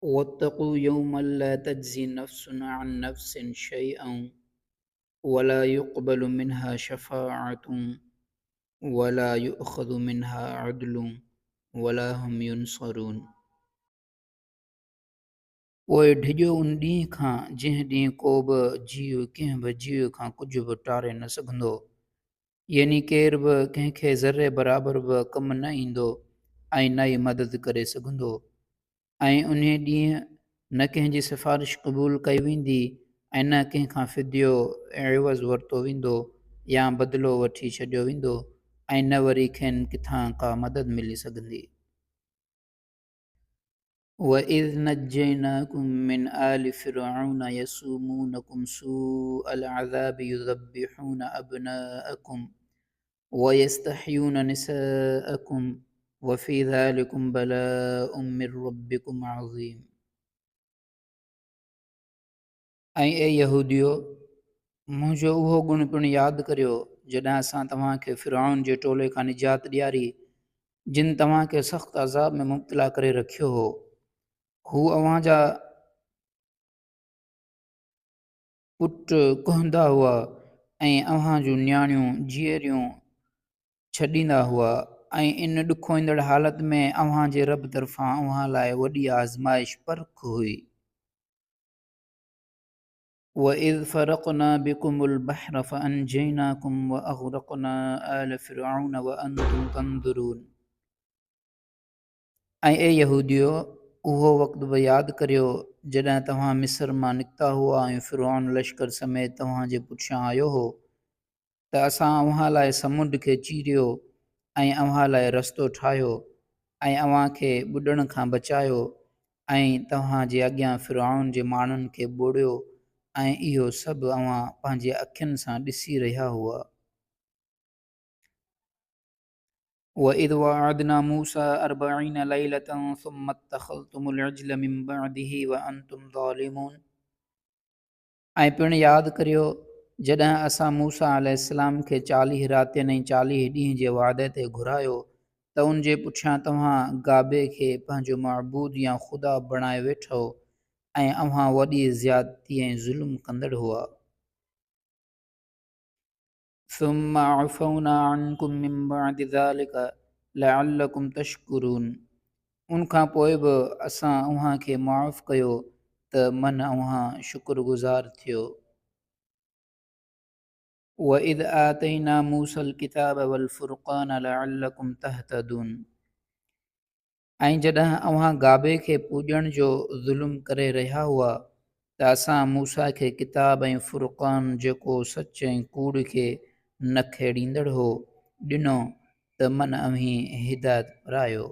واتقوا يوما لا تجزي نفس عن نفس شيئا ولا يقبل منها شفاعة ولا يؤخذ منها عدل ولا هم ينصرون. पोइ डिॼो उन ॾींहं खां जंहिं ॾींहुं को बि जीव कंहिं बि जीव खां कुझु बि टारे न सघंदो, यानी केर बि कंहिंखे ज़रे बराबरि बि कमु न ईंदो ऐं न ई मदद करे सघंदो। ऐं उन ॾींहुं न कंहिंजी सिफ़ारिश क़बूल कई वेंदी ऐं न कंहिंखां फिदियो एवज़ वरितो वेंदो या बदिलो वठी छॾियो वेंदो ऐं न वरी खेनि किथां का मदद मिली सघंदी। وَإِذْ نَجَّيْنَاكُمْ مِنْ آلِ فِرْعَوْنَ يَسُومُونَكُمْ سُوءَ الْعَذَابِ يُذَبِّحُونَ أَبْنَاءَكُمْ وَيَسْتَحْيُونَ نِسَاءَكُمْ وَفِي ذَلِكُمْ بَلَاءٌ مِّن رَبِّكُمْ عَظِيمٌ। ऐं ए यहूदियो, मुंहिंजो उहो गुण पिणु यादि करियो जॾहिं असां तव्हांखे फिरआउन जे टोले खां निजात ॾियारी, जिन तव्हांखे सख़्तु अज़ाब में मुब्तला करे रखियो हो। हू अव्हांजा पुट कुहंदा हुआ ऐं अव्हां जूं न्याणियूं जीअरियूं छॾींदा हुआ, ऐं इन ॾुखो ईंदड़ हालत में अव्हां जे रब तरफ़ां अव्हां लाइ वॾी आज़माइश परख हुई। وَإِذْ فَرَقْنَا بِكُمُ الْبَحْرَ فَأَنْجَيْنَاكُمْ وَأَغْرَقْنَا آلَ فِرْعَوْنَ وَأَنْتُمْ تَنْظُرُونَ। ऐं ए यहूदियो, उहो वक़्तु बि यादि करियो जॾहिं तव्हां मिस्र मां निकिता हुआ ऐं फिरआउन लश्कर समेत तव्हां जे पुठियां आयो हो, त असां अव्हां लाइ समुंड खे चीरियो ऐं अव्हां लाइ रस्तो ठाहियो ऐं अव्हां खे ॿुॾण खां बचायो ऐं तव्हां जे अॻियां फिरआउन जे माण्हुनि खे ॿोड़ियो ऐं इहो सभु अव्हां पंहिंजे अखियुनि सां ॾिसी रहिया हुआ। وَإِذْ وَعَدْنَا مُوسَىٰ 40 لَيْلَةً ثُمَّ اتَّخَذْتُمُ الْعِجْلَ مِن بَعْدِهِ وَأَنْتُمْ ظَالِمُونَ। ऐं पिणु यादि करियो जॾहिं असां मूसा अलैहिस्सलाम खे 40 रातियुनि ऐं 40 ॾींहं जे वादे ते घुरायो त उन जे पुठियां तव्हां गाबे खे पंहिंजो मअबूद या ख़ुदा बणाए वेठो ऐं अव्हां वॾी ज़्यादती ऐं ज़ुल्म कंदड़ हुआ। ثُمَّ عَفَوْنَا عَنْكُمْ مِنْ بَعْدِ ذَلِكَ لَعَلَّكُمْ تَشْكُرُونَ। उन खां पोइ बि असां अव्हां खे मुआफ़ कयो त मन अव्हां शुक्रगुज़ार थियो। وَإِذْ آتَيْنَا مُوسَى الْكِتَابَ وَالْفُرْقَانَ لَعَلَّكُمْ تَهْتَدُونَ। ऐं जॾहिं अव्हां गाबे खे पूॼण जो ज़ुल्म करे रहिया हुआ त असां मूसा खे किताब ऐं फुरक़ान जेको सच ऐं कूड़ खे न खेड़ींदड़ हो ॾिनो त मन अव्हीं हिदायत पारायो।